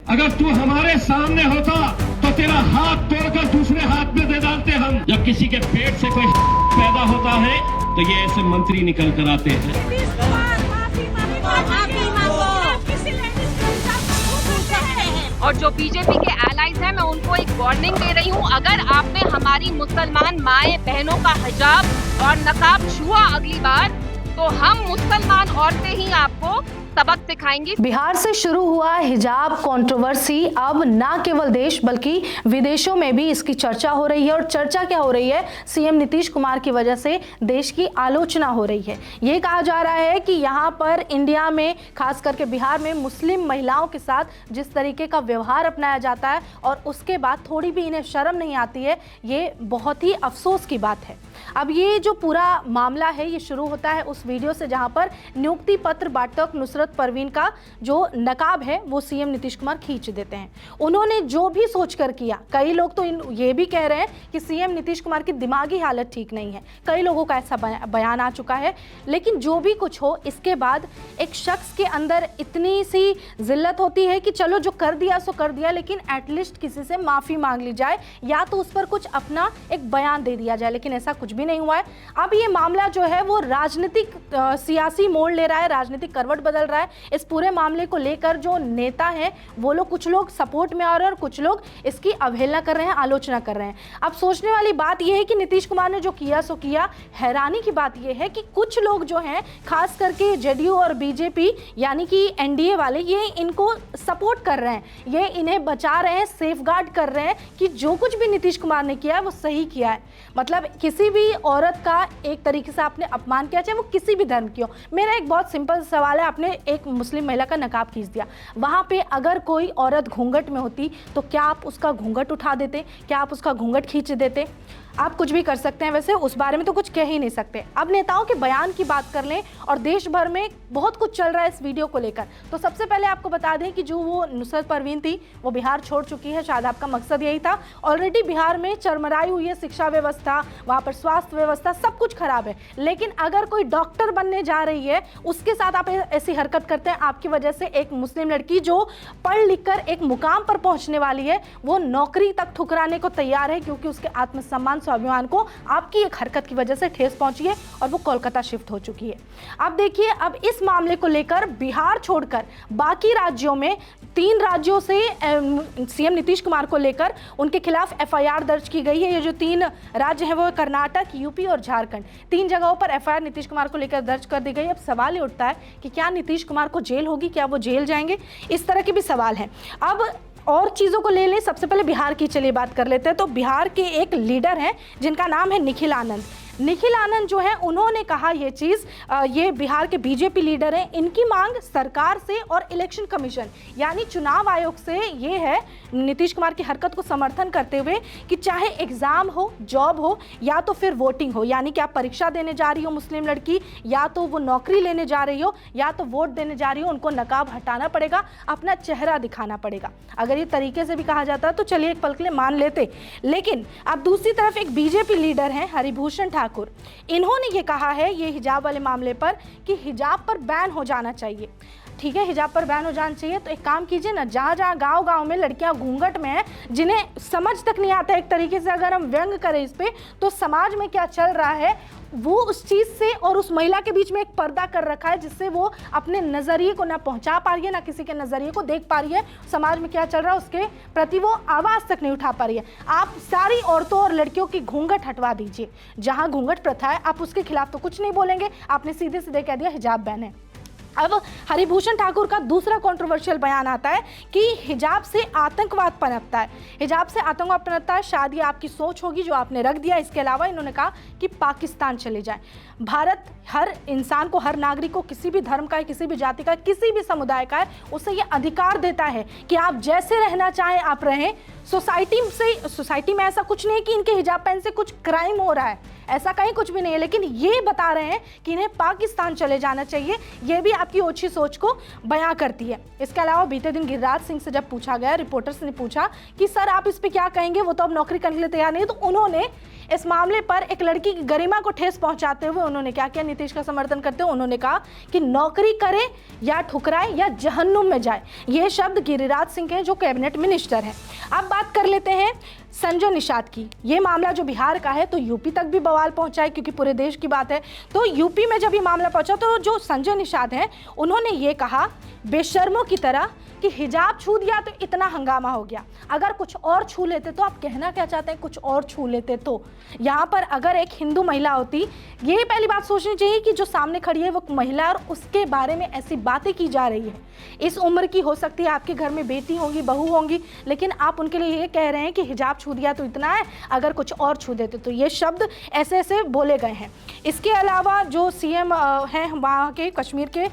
अगर तू हमारे सामने होता तो तेरा हाथ तोड़कर दूसरे हाथ में दे डालते हम। जब किसी के पेट से कोई पैदा होता है तो ये ऐसे मंत्री निकल कर आते हैं। और जो बीजेपी के एलाइज हैं, मैं उनको एक वार्निंग दे रही हूँ, अगर आपने हमारी मुसलमान माए बहनों का हिजाब और नकाब छुआ अगली बार, तो हम मुसलमान औरतें ही आपको सबक सिखाएंगी। बिहार से शुरू हुआ हिजाब कंट्रोवर्सी अब ना केवल देश बल्कि विदेशों में भी इसकी चर्चा हो रही है। और चर्चा क्या हो रही है? सीएम नीतीश कुमार की वजह से देश की आलोचना हो रही है। ये कहा जा रहा है कि यहाँ पर इंडिया में, खास करके बिहार में, मुस्लिम महिलाओं के साथ जिस तरीके का व्यवहार अपनाया जाता है और उसके बाद थोड़ी भी इन्हें शर्म नहीं आती है, ये बहुत ही अफसोस की बात है। अब ये जो पूरा मामला है ये शुरू होता है उस वीडियो से जहां पर नियुक्ति पत्र बांटक नुसरत परवीन का जो नकाब है वो सीएम नीतीश कुमार खींच देते हैं। उन्होंने जो भी सोचकर किया, कई लोग तो ये भी कह रहे हैं कि सीएम नीतीश कुमार की दिमागी हालत ठीक नहीं है, कई लोगों का ऐसा बयान आ चुका है। लेकिन जो भी कुछ हो, इसके बाद एक शख्स के अंदर इतनी सी जिल्लत होती है कि चलो जो कर दिया सो कर दिया, लेकिन एटलीस्ट किसी से माफ़ी मांग ली जाए या तो उस पर कुछ अपना एक बयान दे दिया जाए। लेकिन ऐसा कुछ भी नहीं हुआ है। अब ये मामला जो है वो राजनीतिक सियासी मोड़ ले रहा है, राजनीतिक करवट बदल रहा है। इस पूरे मामले को लेकर जो नेता हैं वो लोग, कुछ लोग सपोर्ट में आ रहे हैं और कुछ लोग इसकी अवहेलना कर रहे हैं, आलोचना कर रहे हैं। अब सोचने वाली बात यह है कि नीतीश कुमार ने जो किया सो किया। हैरानी की बात यह है कि कुछ लोग जो हैं, खास करके जेडीयू और बीजेपी यानी कि एनडीए वाले, ये इनको सपोर्ट कर रहे हैं, ये इन्हें बचा रहे हैं, सेफगार्ड कर रहे हैं कि जो कुछ भी नीतीश कुमार ने किया है वो सही किया है। मतलब किसी भी औरत का एक तरीके से आपने अपमान किया, चाहे वो किसी भी धर्म की हो। मेरा एक बहुत सिंपल सवाल है, आपने एक मुस्लिम महिला का नकाब खींच दिया, वहां पे अगर कोई औरत घूंघट में होती तो क्या आप उसका घूंघट उठा देते? क्या आप उसका घूंघट खींच देते? आप कुछ भी कर सकते हैं, वैसे उस बारे में तो कुछ कह ही नहीं सकते। अब नेताओं के बयान की बात कर लें, और देश भर में बहुत कुछ चल रहा है इस वीडियो को लेकर। तो सबसे पहले आपको बता दें कि जो वो नुसरत परवीन थी वो बिहार छोड़ चुकी है। शायद आपका मकसद यही था। ऑलरेडी बिहार में चरमराई हुई है शिक्षा व्यवस्था, वहाँ पर स्वास्थ्य व्यवस्था, सब कुछ खराब है। लेकिन अगर कोई डॉक्टर बनने जा रही है, उसके साथ आप ऐसी हरकत करते हैं, आपकी वजह से एक मुस्लिम लड़की जो पढ़ लिख कर एक मुकाम पर पहुँचने वाली है, वो नौकरी तक ठुकराने को तैयार है, क्योंकि उसके आत्मसम्मान, स्वाभिमान को आपकी एक हरकत की वजह से ठेस पहुंची है और वो कोलकाता शिफ्ट हो चुकी है। अब देखिए, अब इस मामले को लेकर बिहार छोड़कर बाकी राज्यों में 3 राज्यों से सीएम नीतीश कुमार को लेकर उनके खिलाफ एफआईआर दर्ज की गई है। ये जो 3 राज्य हैं वो कर्नाटक, यूपी और झारखंड, 3 जगहों पर एफआईआर नीतीश कुमार को लेकर दर्ज कर दी गई। अब सवाल ये उठता है कि क्या नीतीश कुमार को जेल होगी, क्या वो जेल जाएंगे? इस तरह के भी सवाल हैं। अब और चीज़ों को ले लें, सबसे पहले बिहार की चलिए बात कर लेते हैं। तो बिहार के एक लीडर हैं जिनका नाम है निखिल आनंद। निखिल आनंद जो है, उन्होंने कहा ये चीज़, ये बिहार के बीजेपी लीडर हैं, इनकी मांग सरकार से और इलेक्शन कमीशन यानी चुनाव आयोग से ये है, नीतीश कुमार की हरकत को समर्थन करते हुए, कि चाहे एग्ज़ाम हो, जॉब हो या तो फिर वोटिंग हो, यानी कि आप परीक्षा देने जा रही हो मुस्लिम लड़की, या तो वो नौकरी लेने जा रही हो, या तो वोट देने जा रही हो, उनको नकाब हटाना पड़ेगा, अपना चेहरा दिखाना पड़ेगा। अगर ये तरीके से भी कहा जाता तो चलिए एक पल के लिए मान लेते। लेकिन अब दूसरी तरफ एक बीजेपी लीडर हैं हरिभूषण ठाकुर, इन्होंने ये कहा है ये हिजाब वाले मामले पर कि हिजाब पर बैन हो जाना चाहिए। ठीक है, हिजाब पर बैन हो जाना चाहिए, तो एक काम कीजिए ना, जहाँ जहाँ गांव-गांव में लड़कियां घूंघट में हैं, जिन्हें समझ तक नहीं आता, एक तरीके से अगर हम व्यंग करें इस पे, तो समाज में क्या चल रहा है वो उस चीज़ से और उस महिला के बीच में एक पर्दा कर रखा है, जिससे वो अपने नज़रिए को ना पहुंचा पा रही है, ना किसी के नज़रिए को देख पा रही है। समाज में क्या चल रहा है उसके प्रति वो आवाज़ तक नहीं उठा पा रही है। आप सारी औरतों और लड़कियों की घूंघट हटवा दीजिए, जहाँ घूंघट प्रथा है आप उसके खिलाफ तो कुछ नहीं बोलेंगे, आपने सीधे सीधे कह दिया हिजाब बैन है। अब हरिभूषण ठाकुर का दूसरा कंट्रोवर्शियल बयान आता है कि हिजाब से आतंकवाद पनपता है। हिजाब से आतंकवाद पनपता है, शायद ये आपकी सोच होगी जो आपने रख दिया। इसके अलावा इन्होंने कहा कि पाकिस्तान चले जाएं। भारत हर इंसान को, हर नागरिक को, किसी भी धर्म का है, किसी भी जाति का है, किसी भी समुदाय का है, उसे ये अधिकार देता है कि आप जैसे रहना चाहें आप रहें। सोसाइटी में ऐसा कुछ नहीं कि इनके हिजाब पहन से कुछ क्राइम हो रहा है, ऐसा कहीं कुछ भी नहीं है। लेकिन ये बता रहे हैं कि इन्हें पाकिस्तान चले जाना चाहिए। ये भी आपकी ओछी सोच को बयां करती है। इसके अलावा बीते दिन गिरिराज सिंह से जब पूछा गया, रिपोर्टर्स ने पूछा कि सर आप इस पे क्या कहेंगे, वो तो अब नौकरी करने के लिए तैयार नहीं है, तो उन्होंने इस मामले पर एक लड़की की गरिमा को ठेस पहुंचाते हुए उन्होंने क्या किया, नीतीश का समर्थन करते हुए उन्होंने कहा कि नौकरी करे या ठुकराए या जहन्नुम में जाए। ये शब्द गिरिराज सिंह के जो कैबिनेट मिनिस्टर हैं। अब बात कर लेते हैं संजय निषाद की। ये मामला जो बिहार का है तो यूपी तक भी बवाल पहुंचा है, क्योंकि पूरे देश की बात है। तो यूपी में जब ये मामला पहुंचा तो जो संजय निषाद हैं उन्होंने ये कहा बेशर्मों की तरह कि हिजाब छू दिया तो इतना हंगामा हो गया, अगर कुछ और छू लेते तो, आप कहना क्या चाहते हैं, कुछ और छू लेते तो। यहाँ पर अगर एक हिंदू महिला होती, यही पहली बात सोचनी चाहिए कि जो सामने खड़ी है वो महिला और उसके बारे में ऐसी बातें की जा रही है। इस उम्र की हो सकती है, आपके घर में बेटी होंगी, बहू होंगी, लेकिन आप उनके लिए ये कह रहे हैं कि हिजाब छू दिया तो इतना है, अगर कुछ और छू देते तो। ये शब्द ऐसे ऐसे बोले गए हैं। इसके अलावा जो सीएम हैं वहाँ के कश्मीर के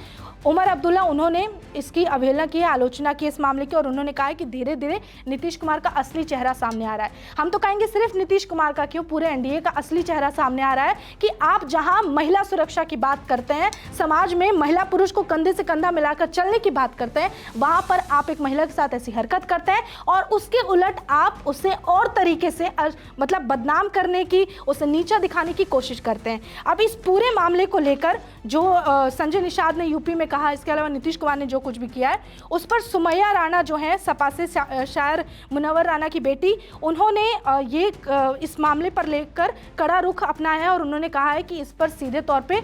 उमर अब्दुल्ला, उन्होंने इसकी अवहेलना की, आलोचना की इस मामले की, और उन्होंने कहा है कि धीरे धीरे नीतीश कुमार का असली चेहरा सामने आ रहा है। हम तो कहेंगे सिर्फ नीतीश कुमार का क्यों, पूरे एनडीए का असली चेहरा सामने आ रहा है कि आप जहां महिला सुरक्षा की बात करते हैं, समाज में महिला पुरुष को कंधे से कंधा मिलाकर चलने की बात करते हैं, वहां पर आप एक महिला के साथ ऐसी हरकत करते हैं और उसके उलट आप उसे और तरीके से मतलब बदनाम करने की, उसे नीचा दिखाने की कोशिश करते हैं। अब इस पूरे मामले को लेकर जो संजय निषाद ने यूपी में कहा, इसके अलावा नीतीश कुमार ने जो कुछ भी किया है, उस पर सुमैया राणा जो है सपा से शायर मुनव्वर राणा की बेटी, उन्होंने ये इस मामले पर लेकर कड़ा रुख अपनाया है और उन्होंने कहा है कि इस पर सीधे तौर पे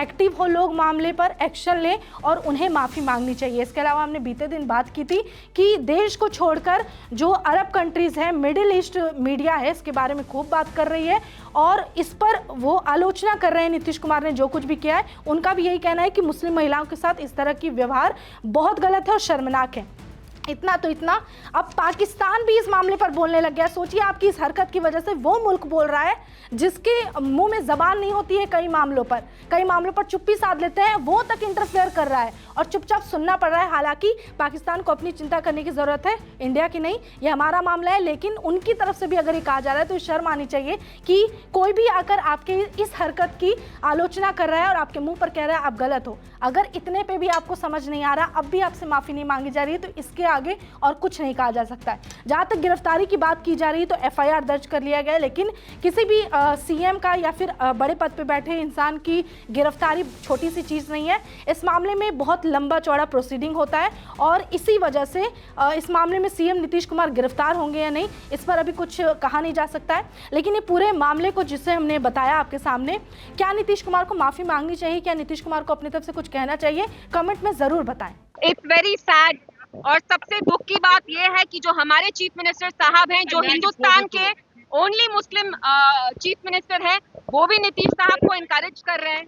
एक्टिव हो लोग, मामले पर एक्शन लें और उन्हें माफ़ी मांगनी चाहिए। इसके अलावा हमने बीते दिन बात की थी कि देश को छोड़कर जो अरब कंट्रीज़ हैं, मिडिल ईस्ट मीडिया है, इसके बारे में खूब बात कर रही है और इस पर वो आलोचना कर रहे हैं नीतीश कुमार ने जो कुछ भी किया है। उनका भी यही कहना है कि मुस्लिम महिलाओं के साथ इस तरह की व्यवहार बहुत गलत है और शर्मनाक है। इतना तो इतना, अब पाकिस्तान भी इस मामले पर बोलने लग गया। सोचिए, आपकी इस हरकत की वजह से वो मुल्क बोल रहा है जिसके मुंह में जबान नहीं होती है, कई मामलों पर चुप्पी साध लेते हैं, वो तक इंटरफेयर कर रहा है और चुपचाप सुनना पड़ रहा है। हालांकि पाकिस्तान को अपनी चिंता करने की ज़रूरत है, इंडिया की नहीं, ये हमारा मामला है, लेकिन उनकी तरफ से भी अगर ये कहा जा रहा है तो शर्म आनी चाहिए कि कोई भी आकर आपके इस हरकत की आलोचना कर रहा है और आपके मुँह पर कह रहा है आप गलत हो। अगर इतने पर भी आपको समझ नहीं आ रहा, अब भी आपसे माफ़ी नहीं मांगी जा रही है, तो इसके आगे और कुछ नहीं कहा जा सकता है। जहाँ तक गिरफ्तारी की बात की जा रही है तो एफआईआर दर्ज कर लिया गया है, लेकिन किसी भी सीएम का या फिर बड़े पद पे बैठे इंसान की गिरफ्तारी छोटी सी चीज़ नहीं है। इस मामले में बहुत लंबा चौड़ा प्रोसीडिंग होता है और इसी वजह से इस मामले में सीएम नीतीश कुमार गिरफ्तार होंगे या नहीं, इस पर अभी कुछ कहा नहीं जा सकता है। लेकिन ये पूरे मामले को जिसे हमने बताया आपके सामने, क्या नीतीश कुमार को माफ़ी मांगनी चाहिए, क्या नीतीश कुमार को अपनी तरफ से कुछ कहना चाहिए, कमेंट में ज़रूर बताएं। इट्स वेरी सैड और सबसे दुख की बात यह है कि जो हमारे चीफ मिनिस्टर साहब हैं, जो हिंदुस्तान के ओनली मुस्लिम चीफ मिनिस्टर हैं, वो भी नीतीश साहब को इनकरेज कर रहे हैं,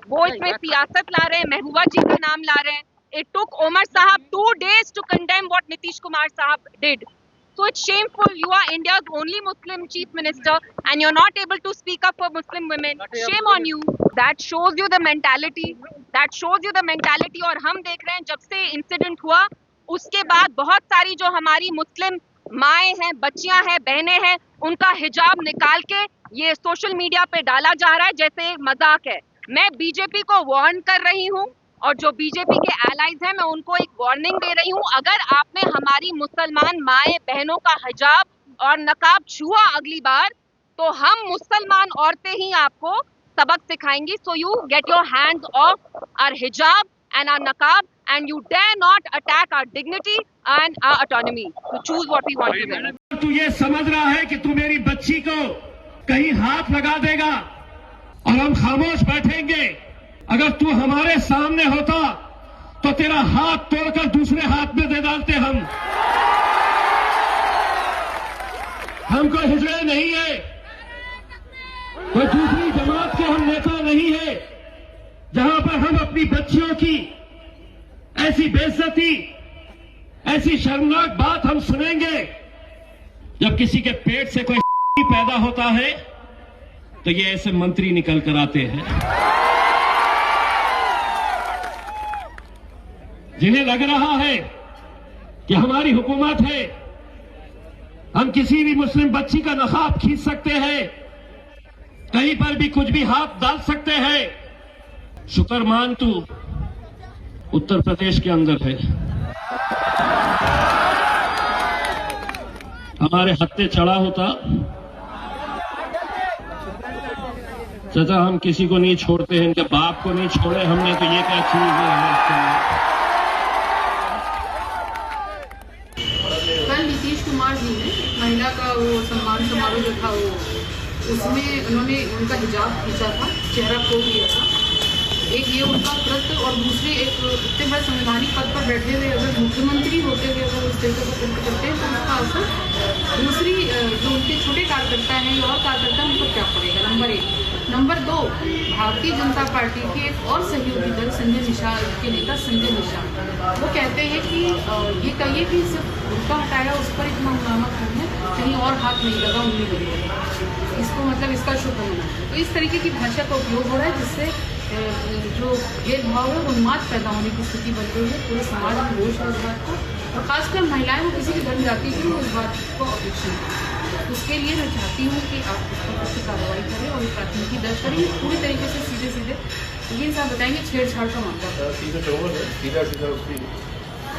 वो इसमें सियासत ला रहे हैं, महबूबा जी का नाम ला रहे हैं। It took Omar Sahab 2 days to condemn what Nitish Kumar Sahab did. So it's shameful. You are India's only Muslim chief minister and you're not able to speak up for Muslim women. Shame on you. That shows you the mentality. और हम देख रहे हैं जब से incident हुआ उसके बाद बहुत सारी जो हमारी मुस्लिम माएँ हैं, बच्चियां हैं, बहनें हैं, उनका हिजाब निकाल के ये सोशल मीडिया पे डाला जा रहा है जैसे मजाक है। मैं बीजेपी को वार्न कर रही हूँ और जो बीजेपी के एलाइज हैं मैं उनको एक वार्निंग दे रही हूँ, अगर आपने हमारी मुसलमान माएँ बहनों का हिजाब और नकाब छुआ अगली बार तो हम मुसलमान औरतें ही आपको सबक सिखाएंगी। So you get your hands off our hijab and our niqab and you dare not attack our dignity and our autonomy to choose what we want to do. तू ये समझ रहा है कि तू मेरी बच्ची को कहीं हाथ लगा देगा और हम खामोश बैठेंगे? अगर तू हमारे सामने होता तो तेरा हाथ तोड़कर दूसरे हाथ में दे डालते हम। हमको हिजड़े नहीं है, कोई दूसरी जमात के हम नेता नहीं है, जहां पर हम अपनी बच्चियों की ऐसी बेइज्जती, ऐसी शर्मनाक बात हम सुनेंगे। जब किसी के पेट से कोई पैदा होता है तो ये ऐसे मंत्री निकल कर आते हैं जिन्हें लग रहा है कि हमारी हुकूमत है, हम किसी भी मुस्लिम बच्ची का नकाब खींच सकते हैं, कहीं पर भी कुछ भी हाथ डाल सकते हैं। शुक्र मान तू उत्तर प्रदेश के अंदर है। हमारे हत्थे चढ़ा होता। चाचा हम किसी को नहीं छोड़ते हैं, इनके बाप को नहीं छोड़े हमने, तो ये क्या चीज है हमें। कल नीतीश कुमार जी ने महिला का वो सम्मान समारोह जो था वो उसमें उन्होंने उनका हिजाब खींचा था, चेहरा खोल दिया था। एक ये उनका कृत्य और दूसरे एक इतने बड़े संवैधानिक पद पर बैठे हुए अगर मुख्यमंत्री होते हुए अगर उस तरीके का कृत्य करते हैं तो उसका असर दूसरी जो उनके छोटे कार्यकर्ता हैं और कार्यकर्ता उनको क्या पड़ेगा। Number 1। Number 2, Bharatiya Janata party के एक और सहयोगी दल संजय निशा के नेता संजय निशा वो कहते हैं कि ये कहिए कि सिर्फ उनका हटाया उस पर इतना हंगामा क्यों है, कहीं और हाथ नहीं लगा उन्हीं लोगों, इसको मतलब इसका शुभ होना। तो इस तरीके की भाषा का उपयोग हो रहा है जिससे जो भेदभाव है उन्माद पैदा होने की स्थिति बन गई है। पूरे समाज में रोष है इस बात को, और खासकर महिलाएं वो किसी भी धर्म जाति की वो इस बात को अपेक्षित है। उसके लिए मैं चाहती हूँ कि आप इस पर कुछ कार्रवाई करें और प्राथमिकी दर्ज करें पूरी तरीके से सीधे लेकिन साहब बताएंगे छेड़छाड़ का मामला।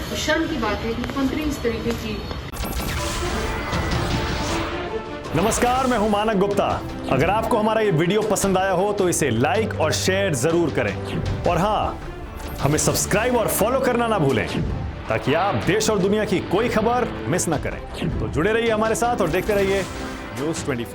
तो शर्म की बात है मुख्यमंत्री इस तरीके की। नमस्कार, मैं हूं मानक गुप्ता। अगर आपको हमारा ये वीडियो पसंद आया हो तो इसे लाइक और शेयर जरूर करें, और हाँ, हमें सब्सक्राइब और फॉलो करना ना भूलें ताकि आप देश और दुनिया की कोई खबर मिस ना करें। तो जुड़े रहिए हमारे साथ और देखते रहिए News 24।